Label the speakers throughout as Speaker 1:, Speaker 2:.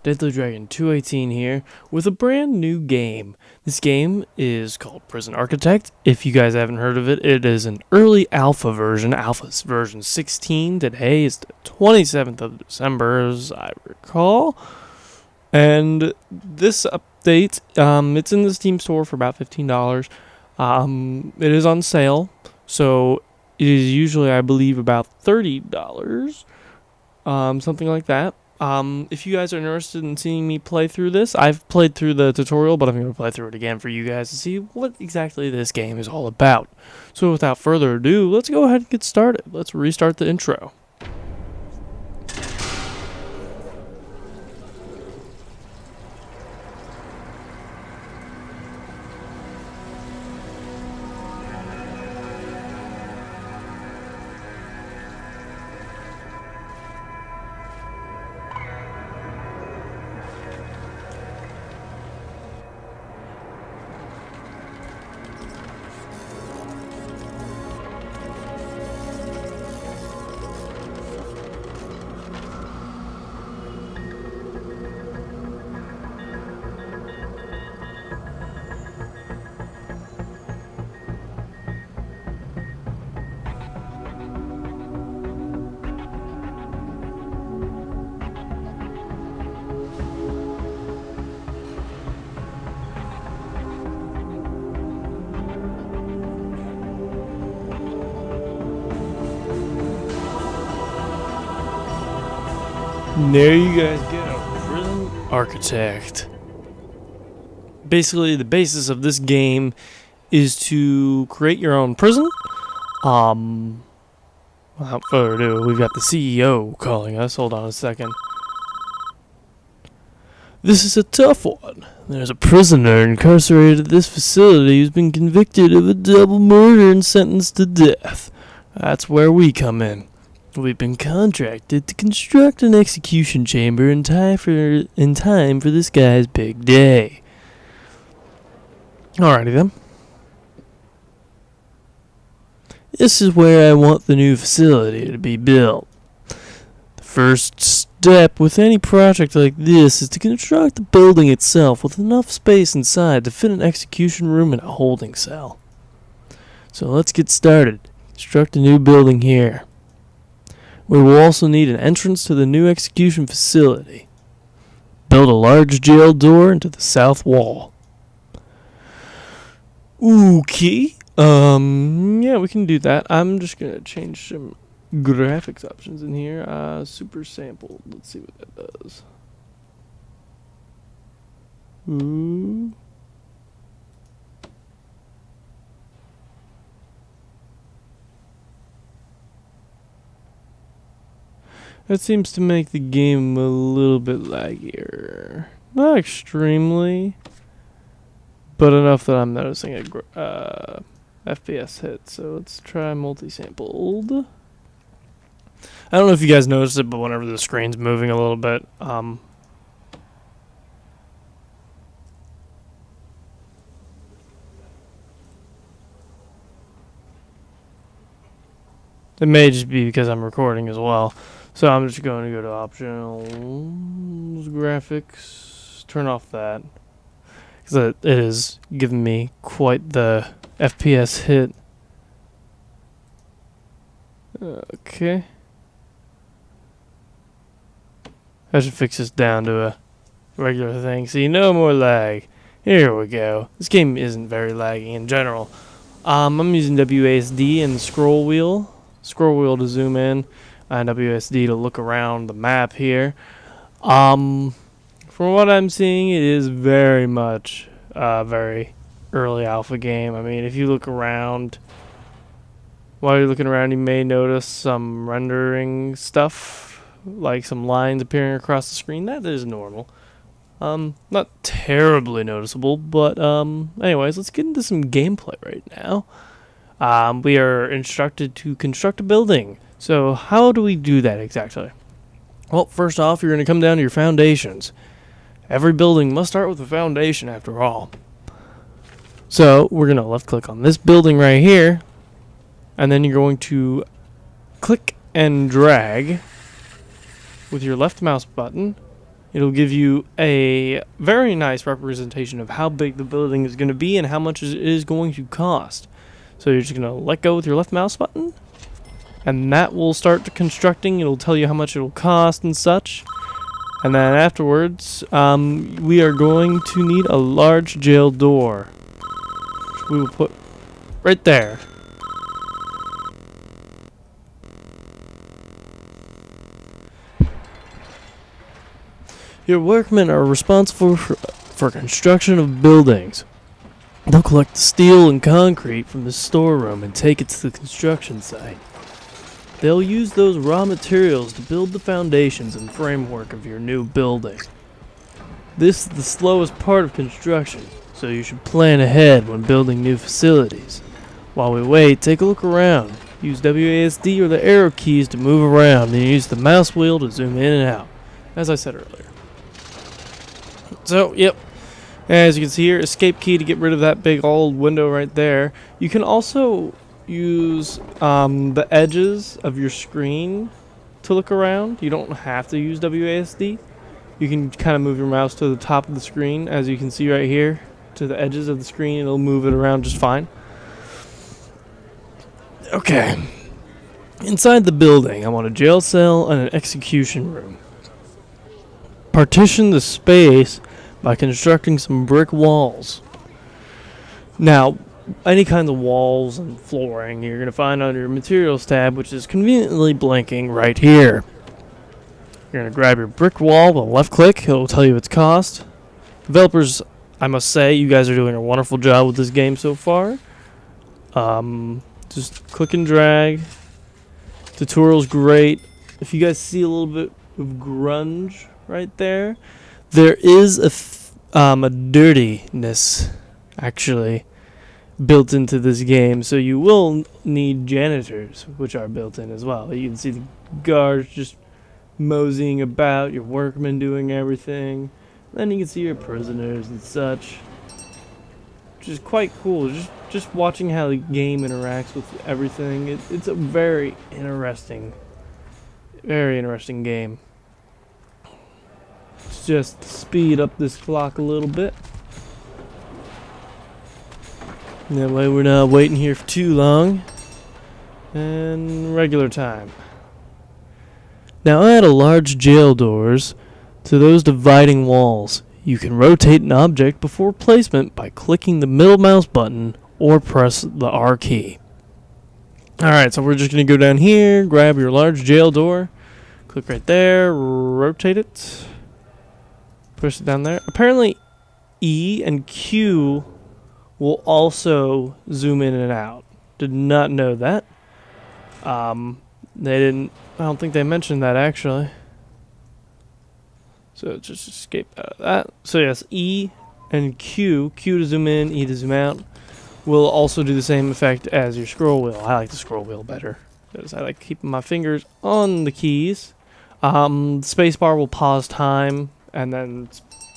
Speaker 1: Deadly Dragon 218 here with a brand new game. This game is called Prison Architect. If you guys haven't heard of it, it is an early alpha version. Alpha's version 16. Today is the 27th of December, as I recall. And this update, it's in the Steam store for about $15. It is on sale, so it is usually, I believe, about $30. Something like that. If you guys are interested in seeing me play through this, I've played through the tutorial, but I'm going to play through it again for you guys to see what exactly this game is all about. So without further ado, let's go ahead and get started. Let's restart the intro. There you guys go, Prison Architect. Basically, the basis of this game is to create your own prison. Without further ado, we've got the CEO calling us. Hold on a second. This is a tough one. There's a prisoner incarcerated at this facility who's been convicted of a double murder and sentenced to death. That's where we come in. We've been contracted to construct an execution chamber in time for this guy's big day. Alrighty then. This is where I want the new facility to be built. The first step with any project like this is to construct the building itself with enough space inside to fit an execution room and a holding cell. So let's get started. Construct a new building here. We will also need an entrance to the new execution facility. Build a large jail door into the south wall. Okay. Yeah, we can do that. I'm just going to change some graphics options in here. Super sampled. Let's see what that does. Ooh. That seems to make the game a little bit laggier. Not extremely, but enough that I'm noticing a FPS hit. So let's try multi-sampled. I don't know if you guys noticed it, but whenever the screen's moving a little bit, it may just be because I'm recording as well. So I'm just going to go to optionals, graphics, turn off that, because it is giving me quite the FPS hit. Okay. I should fix this down to a regular thing, so you know more lag. Here we go. This game isn't very laggy in general. I'm using WASD and the scroll wheel to zoom in. And WSD to look around the map here. From what I'm seeing, it is very much a very early alpha game. I mean, if you look around, while you're looking around, you may notice some rendering stuff, like some lines appearing across the screen. That is normal. Not terribly noticeable, but anyways, let's get into some gameplay right now. We are instructed to construct a building. So how do we do that exactly? Well, first off, you're going to come down to your foundations. Every building must start with a foundation after all. So we're going to left click on this building right here. And then you're going to click and drag with your left mouse button It'll give you a very nice representation of how big the building is going to be and how much it is going to cost. So you're just going to let go with your left mouse button, and that will start constructing. It'll tell you how much it'll cost and such. And then afterwards, we are going to need a large jail door, which we will put right there. Your workmen are responsible for construction of buildings. They'll collect the steel and concrete from the storeroom and take it to the construction site. They'll use those raw materials to build the foundations and framework of your new building. This is the slowest part of construction, so you should plan ahead when building new facilities. While we wait, take a look around. Use WASD or the arrow keys to move around, and use the mouse wheel to zoom in and out, as I said earlier. So, yep, as you can see here, escape key to get rid of that big old window right there. You can also use the edges of your screen to look around. You don't have to use WASD. You can kind of move your mouse to the top of the screen, as you can see right here, to the edges of the screen. It'll move it around just fine. Okay. Inside the building, I want a jail cell and an execution room. Partition the space by constructing some brick walls. Now, any kind of walls and flooring you're going to find under your materials tab, which is conveniently blinking right here. You're going to grab your brick wall with a left click. It'll tell you its cost. Developers, I must say, you guys are doing a wonderful job with this game so far. Just click and drag. Tutorial's great. If you guys see a little bit of grunge right there, there is a dirtiness actually built into this game, so you will need janitors, which are built in as well. You can see the guards just moseying about, your workmen doing everything. Then you can see your prisoners and such, which is quite cool. Just watching how the game interacts with everything. It's a very interesting game. Let's just speed up this clock a little bit. That way we're not waiting here for too long. And regular time. Now add a large jail doors to those dividing walls. You can rotate an object before placement by clicking the middle mouse button or press the R key. Alright, so we're just going to go down here, grab your large jail door, click right there, rotate it, push it down there. Apparently E and Q will also zoom in and out. Did not know that. I don't think they mentioned that actually. So just escape out of that. So yes, E and Q to zoom in, E to zoom out, will also do the same effect as your scroll wheel. I like the scroll wheel better, because I like keeping my fingers on the keys. Spacebar will pause time, and then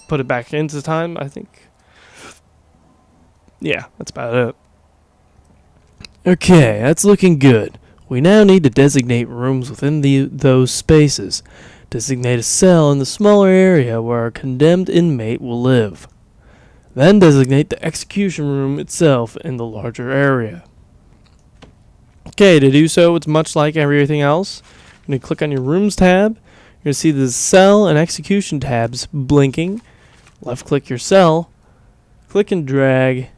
Speaker 1: put it back into time, I think. Yeah, that's about it. Okay, that's looking good. We now need to designate rooms within those spaces. Designate a cell in the smaller area where a condemned inmate will live. Then designate the execution room itself in the larger area. Okay, to do so, it's much like everything else. You're going to click on your Rooms tab. You're going to see the Cell and Execution tabs blinking. Left click your cell. Click and drag.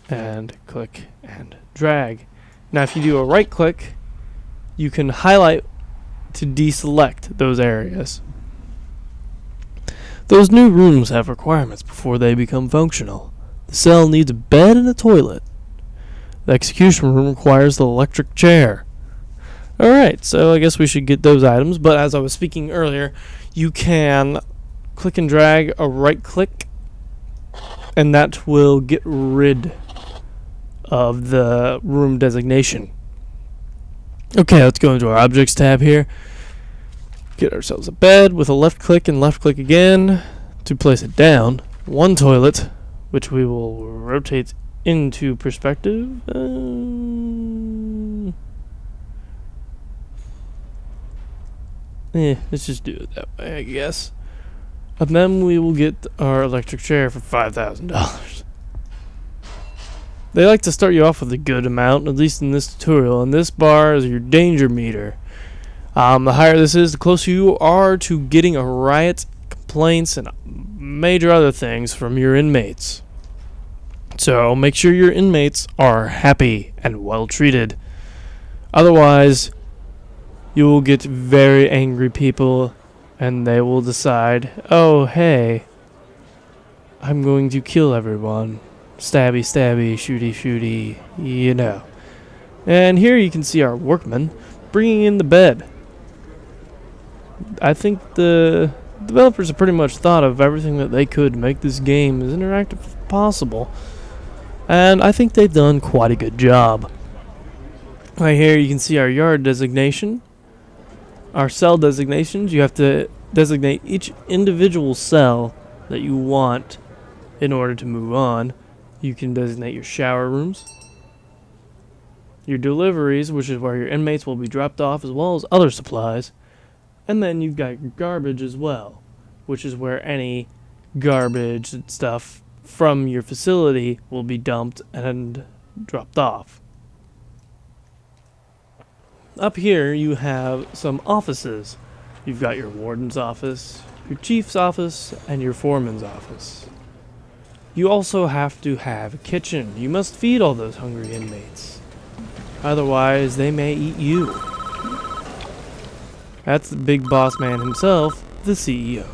Speaker 1: And click and drag. Now if you do a right click, you can highlight to deselect those areas. Those new rooms have requirements before they become functional. The cell needs a bed and a toilet. The execution room requires the electric chair. Alright, so I guess we should get those items, but as I was speaking earlier, you can click and drag a right click, and that will get rid of the room designation. Okay, let's go into our Objects tab here. Get ourselves a bed with a left click and left click again to place it down. One toilet, which we will rotate into perspective. Let's just do it that way, I guess. And then we will get our electric chair for $5,000. They like to start you off with a good amount, at least in this tutorial. And this bar is your danger meter. The higher this is, the closer you are to getting a riot, complaints, and major other things from your inmates. So make sure your inmates are happy and well treated. Otherwise, you will get very angry people, and they will decide, oh, hey, I'm going to kill everyone. Stabby, stabby, shooty, shooty, you know. And here you can see our workmen bringing in the bed. I think the developers have pretty much thought of everything that they could to make this game as interactive as possible. And I think they've done quite a good job. Right here you can see our yard designation. Our cell designations. You have to designate each individual cell that you want in order to move on. You can designate your shower rooms, your deliveries, which is where your inmates will be dropped off, as well as other supplies. And then you've got your garbage as well, which is where any garbage and stuff from your facility will be dumped and dropped off. Up here you have some offices. You've got your warden's office, your chief's office, and your foreman's office. You also have to have a kitchen. You must feed all those hungry inmates. Otherwise, they may eat you. That's the big boss man himself, the CEO.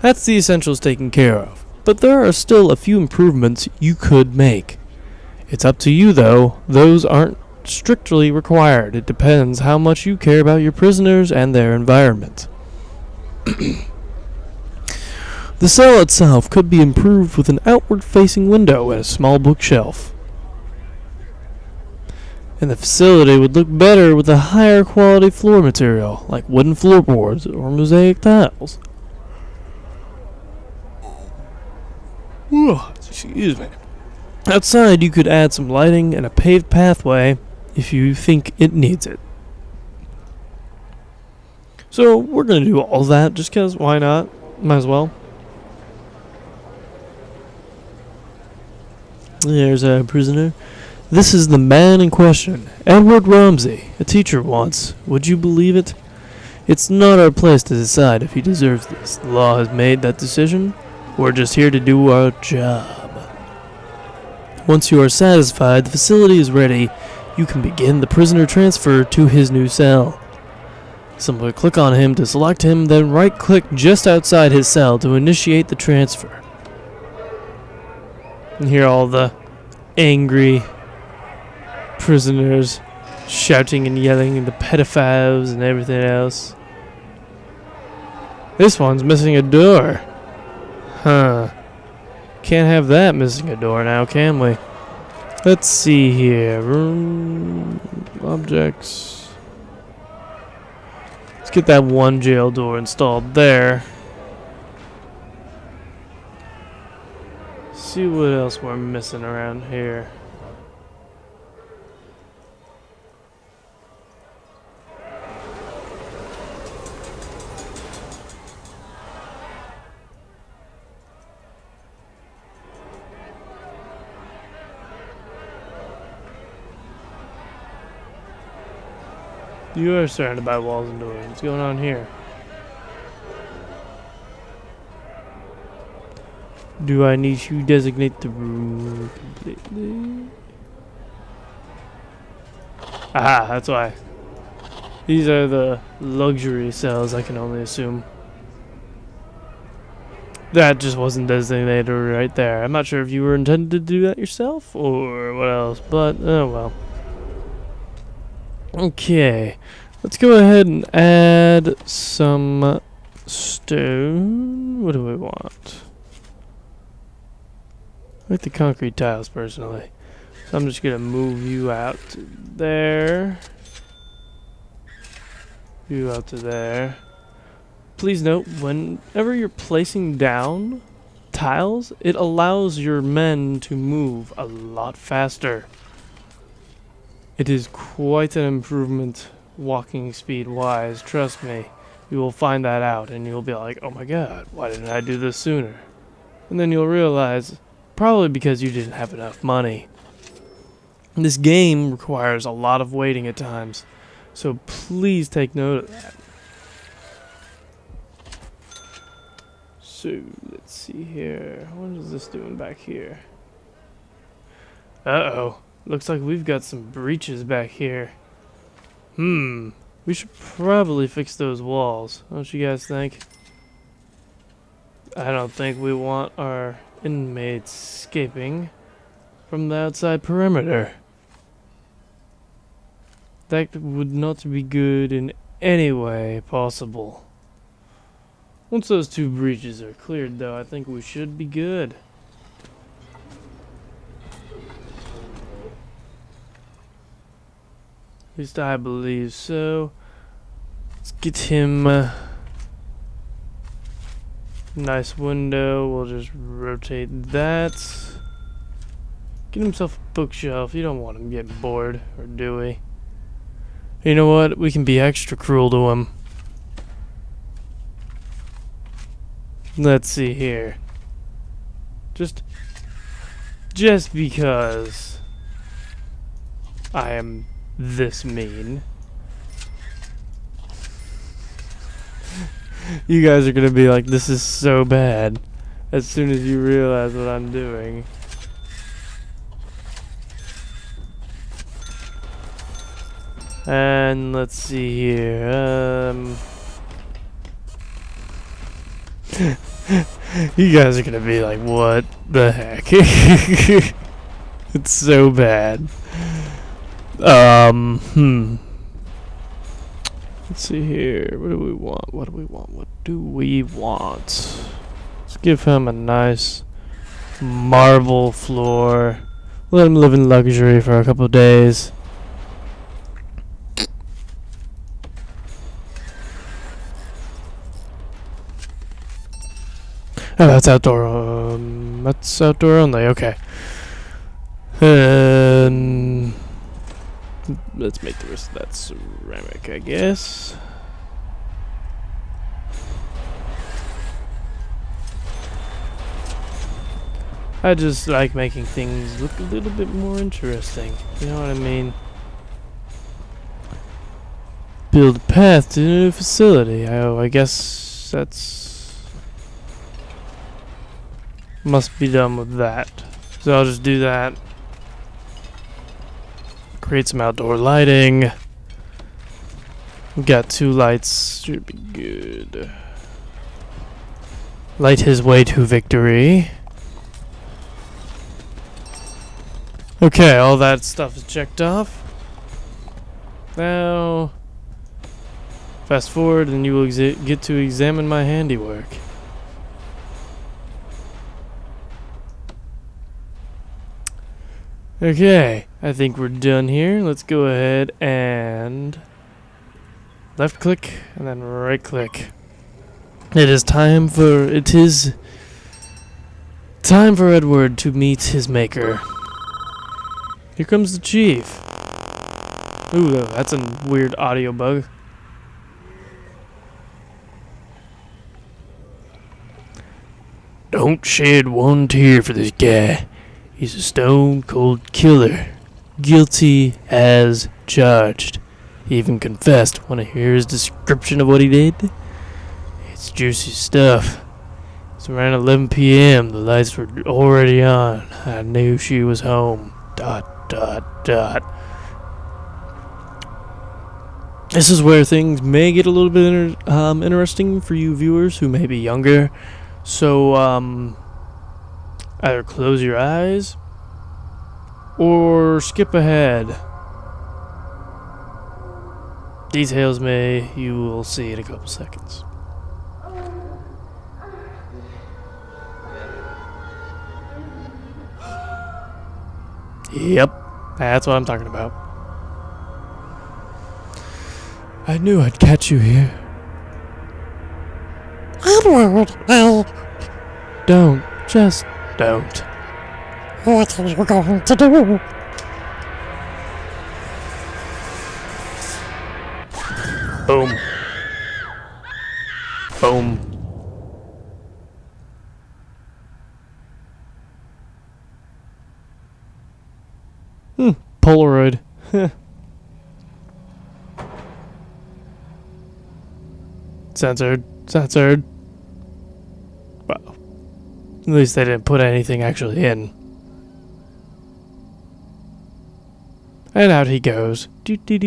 Speaker 1: That's the essentials taken care of. But there are still a few improvements you could make. It's up to you, though. Those aren't strictly required. It depends how much you care about your prisoners and their environment. The cell itself could be improved with an outward-facing window and a small bookshelf. And the facility would look better with a higher quality floor material, like wooden floorboards or mosaic tiles. Excuse me. Outside, you could add some lighting and a paved pathway if you think it needs it. So, we're going to do all that just because, why not? Might as well. There's our prisoner. This is the man in question, Edward Ramsey, a teacher once. Would you believe it? It's not our place to decide if he deserves this. The law has made that decision. We're just here to do our job. Once you are satisfied the facility is ready, you can begin the prisoner transfer to his new cell. Simply click on him to select him, then right-click just outside his cell to initiate the transfer. And hear all the angry prisoners shouting and yelling, and the pedophiles and everything else. This one's missing a door. Huh. Can't have that missing a door now, can we? Let's see here. Room objects. Let's get that one jail door installed there. See what else we're missing around here. You are surrounded by walls and doors. What's going on here? Do I need to designate the room completely? Aha, that's why. These are the luxury cells, I can only assume. That just wasn't designated right there. I'm not sure if you were intended to do that yourself or what else, but oh well. Okay, let's go ahead and add some stone. What do we want? I like the concrete tiles personally. So I'm just going to move you out to there. You out to there. Please note, whenever you're placing down tiles, it allows your men to move a lot faster. It is quite an improvement walking speed wise. Trust me, you will find that out and you'll be like, oh my god, why didn't I do this sooner? And then you'll realize, probably because you didn't have enough money. This game requires a lot of waiting at times, so please take note of that. So, let's see here. What is this doing back here? Uh-oh. Looks like we've got some breaches back here. We should probably fix those walls. Don't you guys think? I don't think we want our inmates escaping from the outside perimeter. That would not be good in any way possible. Once those two breaches are cleared, though, I think we should be good. At least I believe so. Let's get him a nice window. We'll just rotate that. Get himself a bookshelf. You don't want him getting bored, or do we? You know what? We can be extra cruel to him. Let's see here. Just because I am this mean. You guys are gonna be like, this is so bad, as soon as you realize what I'm doing. And let's see here. You guys are gonna be like, what the heck? It's so bad. Let's see here. What do we want? What do we want? Let's give him a nice marble floor. Let him live in luxury for a couple of days. Oh, that's outdoor. That's outdoor only. Okay. Let's make the rest of that ceramic, I guess. I just like making things look a little bit more interesting. You know what I mean? Build a path to a new facility. Oh, I guess that's... must be done with that. So I'll just do that. Create some outdoor lighting. We got 2 lights. Should be good. Light his way to victory. Okay, all that stuff is checked off. Now, fast forward and you will get to examine my handiwork. Okay, I think we're done here. Let's go ahead and left click and then right click. It is time for Edward to meet his maker. Here comes the chief. Ooh, that's a weird audio bug. Don't shed one tear for this guy. He's a stone-cold killer. Guilty as charged. He even confessed. Want to hear his description of what he did? It's juicy stuff. It's around 11 p.m. The lights were already on. I knew she was home. ... This is where things may get a little bit interesting for you viewers who may be younger. So, either close your eyes or skip ahead. Details you will see in a couple seconds. Yep, that's what I'm talking about. I knew I'd catch you here.
Speaker 2: Edward,
Speaker 1: Don't. Just don't.
Speaker 2: what are you going to do?
Speaker 1: Boom. Boom. Polaroid. Censored. Censored. Well, at least they didn't put anything actually in. And out he goes. It's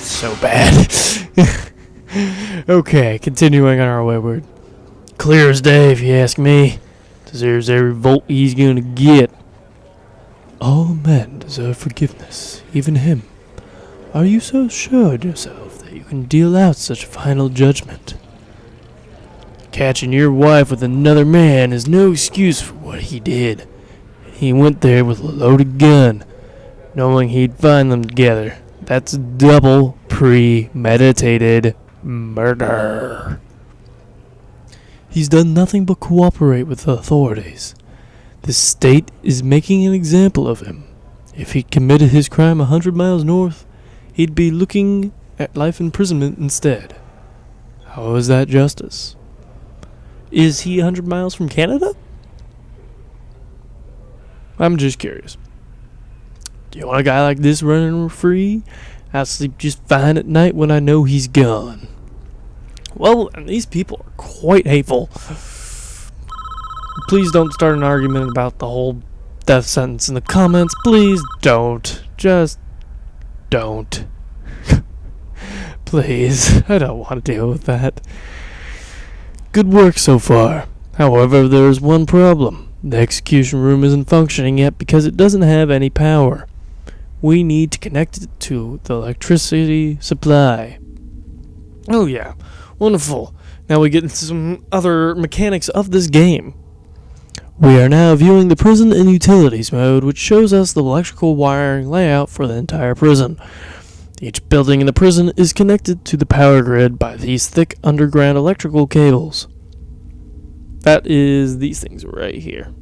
Speaker 1: so bad. Okay, continuing on our wayward. Clear as day, if you ask me. Deserves every vote he's gonna get. All men deserve forgiveness, even him. Are you so sure of yourself that you can deal out such final judgment? Catching your wife with another man is no excuse for what he did. He went there with a loaded gun, knowing he'd find them together. That's double premeditated murder. He's done nothing but cooperate with the authorities. The state is making an example of him. If he'd committed his crime 100 miles north, he'd be looking at life imprisonment instead. How is that justice? Is he 100 miles from Canada? I'm just curious. Do you want a guy like this running free? I'll sleep just fine at night when I know he's gone. Well, and these people are quite hateful. Please don't start an argument about the whole death sentence in the comments. Please don't. Just don't. Please. I don't want to deal with that. Good work so far. However, there is one problem. The execution room isn't functioning yet because it doesn't have any power. We need to connect it to the electricity supply. Oh yeah. Wonderful. Now we get into some other mechanics of this game. We are now viewing the prison in utilities mode, which shows us the electrical wiring layout for the entire prison. Each building in the prison is connected to the power grid by these thick underground electrical cables. That is these things right here,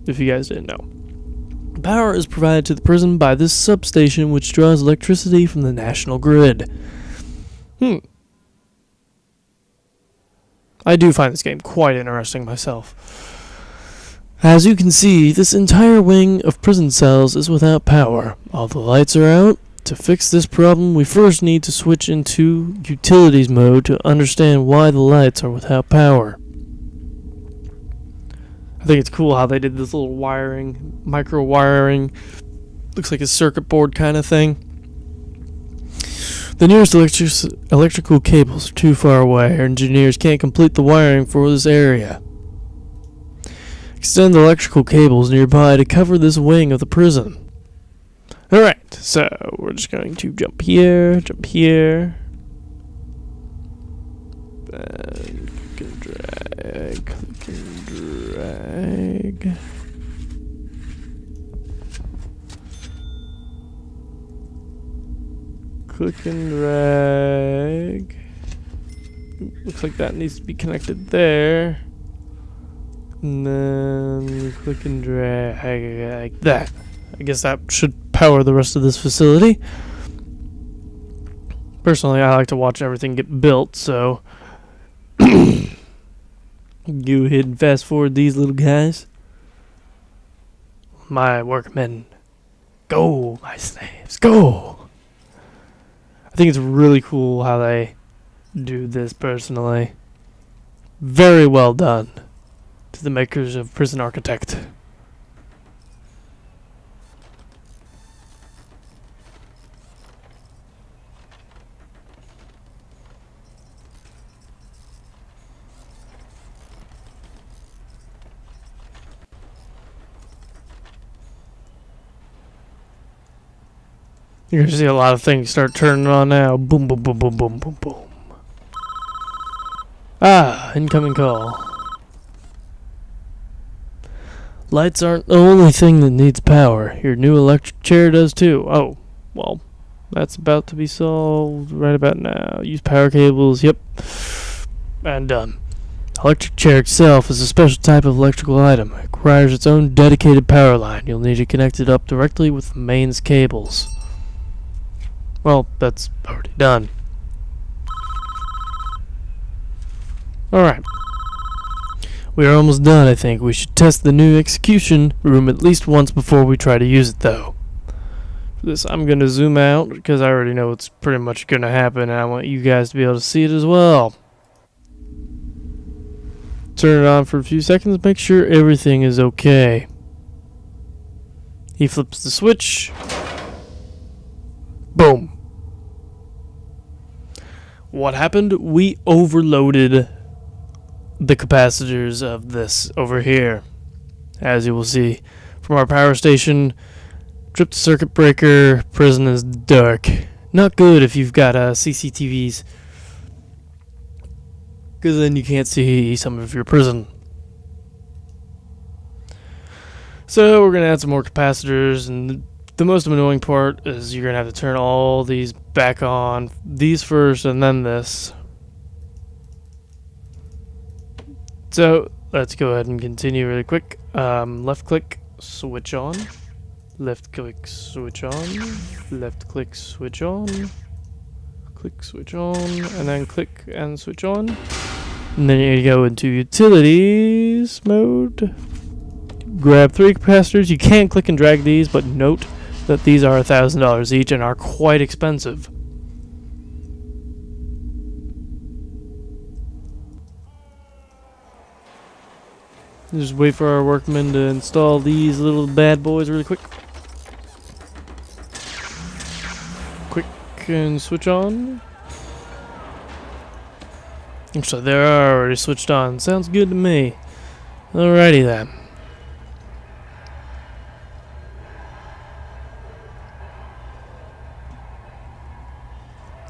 Speaker 1: if you guys didn't know. Power is provided to the prison by this substation, which draws electricity from the national grid. I do find this game quite interesting myself. As you can see, this entire wing of prison cells is without power. All the lights are out. To fix this problem, we first need to switch into utilities mode to understand why the lights are without power. I think it's cool how they did this little wiring, micro wiring, looks like a circuit board kind of thing. The nearest electrical cables are too far away. Our engineers can't complete the wiring for this area. Extend the electrical cables nearby to cover this wing of the prison. Alright, so we're just going to jump here, and click and drag, click and drag. Click and drag. Looks like that needs to be connected there. And then click and drag like that. I guess that should power the rest of this facility. Personally, I like to watch everything get built, so go ahead and fast forward these little guys. My workmen, go, my slaves, go! I think it's really cool how they do this personally. Very well done to the makers of Prison Architect. You're going to see a lot of things start turning on now. Boom, boom, boom, boom, boom, boom, boom. Ah, incoming call. Lights aren't the only thing that needs power. Your new electric chair does too. Oh, well, that's about to be solved right about now. Use power cables, yep. And done. Electric chair itself is a special type of electrical item. It requires its own dedicated power line. You'll need to connect it up directly with the mains cables. Well, that's already done. Alright. We are almost done, I think. We should test the new execution room at least once before we try to use it, though. For this, I'm going to zoom out because I already know what's pretty much going to happen, and I want you guys to be able to see it as well. Turn it on for a few seconds, make sure everything is okay. He flips the switch. Boom. What happened? We overloaded the capacitors of this over here. As you will see from our power station, tripped circuit breaker, prison is dark. Not good if you've got CCTVs, because then you can't see some of your prison. So we're going to add some more capacitors, and the most annoying part is you're going to have to turn all these back on. These first and then this. So let's go ahead and continue really quick. Left click, switch on. Left click, switch on. Left click, switch on. Click, switch on. And then click and switch on. And then you go into utilities mode. Grab 3 capacitors. You can click and drag these, but note that these are $1,000 each and are quite expensive. Just wait for our workmen to install these little bad boys really quick. Quick and switch on. So they're already switched on. Sounds good to me. Alrighty then.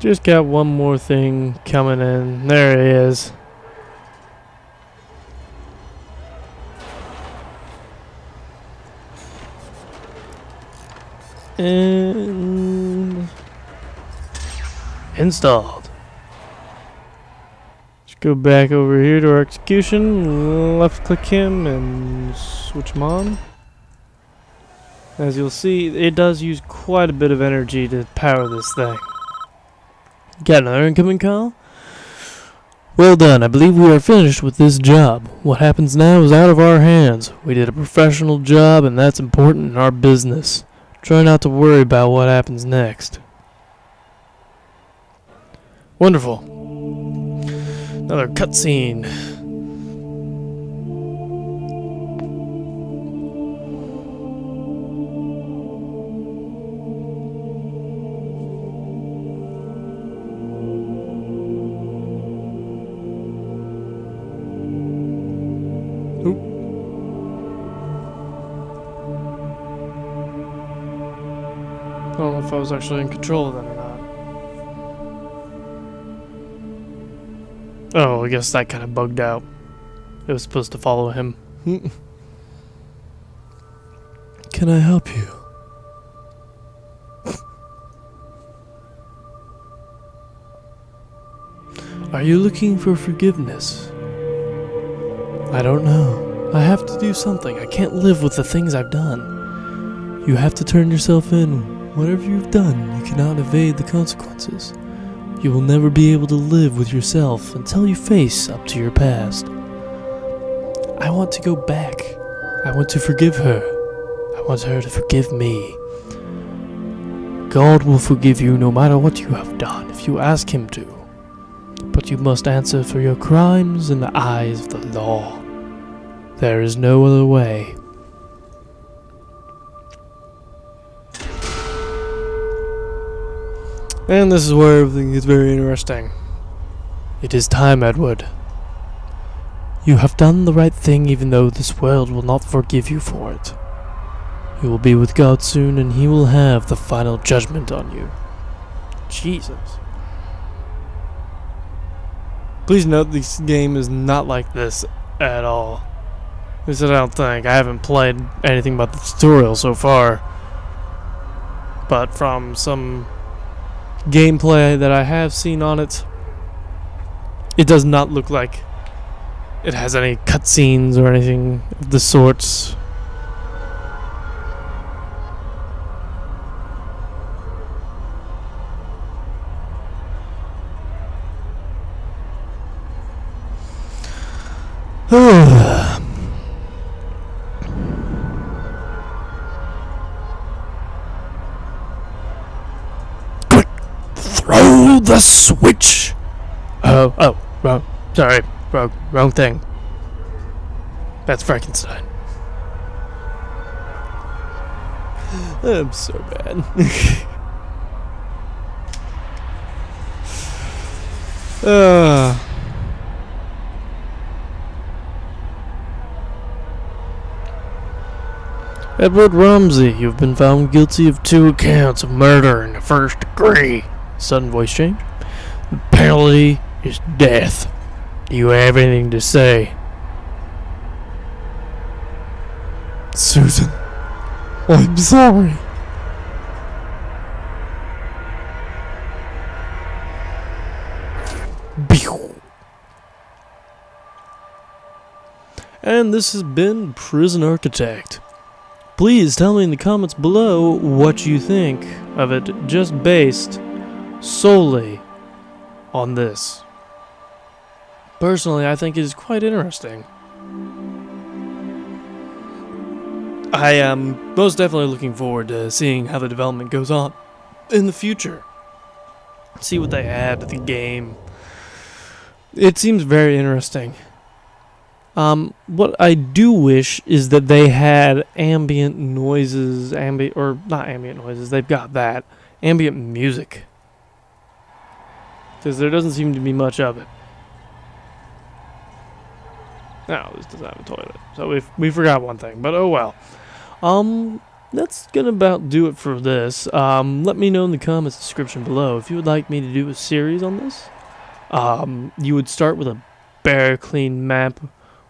Speaker 1: Just got one more thing coming in. There it is. And installed. Let's go back over here to our execution. Left click him and switch him on. As you'll see, it does use quite a bit of energy to power this thing. Got another incoming call? Well done. I believe we are finished with this job. What happens now is out of our hands. We did a professional job, and that's important in our business. Try not to worry about what happens next. Wonderful. Another cutscene. I don't know if I was actually in control of that or not. Oh, I guess that kind of bugged out. It was supposed to follow him. Can I help you? Are you looking for forgiveness? I don't know. I have to do something. I can't live with the things I've done. You have to turn yourself in. Whatever you've done, you cannot evade the consequences. You will never be able to live with yourself until you face up to your past. I want to go back. I want to forgive her. I want her to forgive me. God will forgive you no matter what you have done if you ask him to. But you must answer for your crimes in the eyes of the law. There is no other way. And this is where everything gets very interesting. It is time, Edward. You have done the right thing even though this world will not forgive you for it. You will be with God soon and he will have the final judgment on you. Jesus. Please note this game is not like this at all. At least I don't think. I haven't played anything but the tutorial so far. But from some gameplay that I have seen on it, it does not look like it has any cutscenes or anything of the sorts. Throw the switch! Wrong. Sorry, wrong thing. That's Frankenstein. I'm so bad. Edward Rumsey, you've been found guilty of 2 counts of murder in the 1st degree. Sudden voice change. The penalty is death. Do you have anything to say? Susan, I'm sorry. And this has been Prison Architect. Please tell me in the comments below what you think of it, just based solely on this. Personally, I think it is quite interesting. I am most definitely looking forward to seeing how the development goes on in the future. See what they add to the game. It seems very interesting. What I do wish is that they had ambient noises, not ambient noises, they've got that. Ambient music. Because there doesn't seem to be much of it. No, this doesn't have a toilet. So we forgot one thing, but oh well. That's gonna about do it for this. Let me know in the comments description below if you would like me to do a series on this. You would start with a bare clean map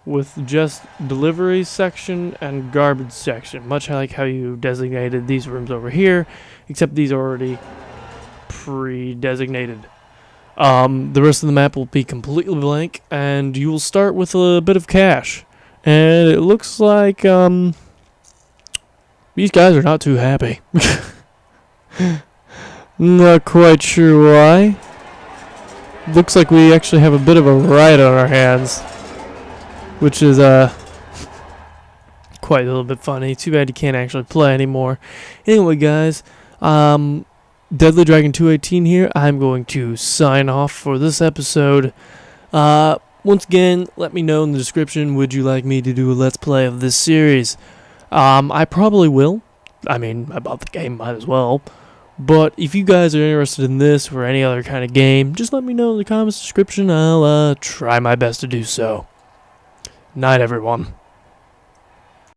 Speaker 1: with just delivery section and garbage section, much like how you designated these rooms over here, except these are already pre-designated. The rest of the map will be completely blank, and you will start with a bit of cash. And it looks like these guys are not too happy. Not quite sure why. Looks like we actually have a bit of a riot on our hands, which is quite a little bit funny. Too bad you can't actually play anymore. Anyway, guys, Deadly Dragon 218 here. I'm going to sign off for this episode. Once again, let me know in the description, would you like me to do a Let's Play of this series? I probably will. I mean, I bought the game, might as well. But if you guys are interested in this or any other kind of game, just let me know in the comments description. I'll try my best to do so. Night, everyone.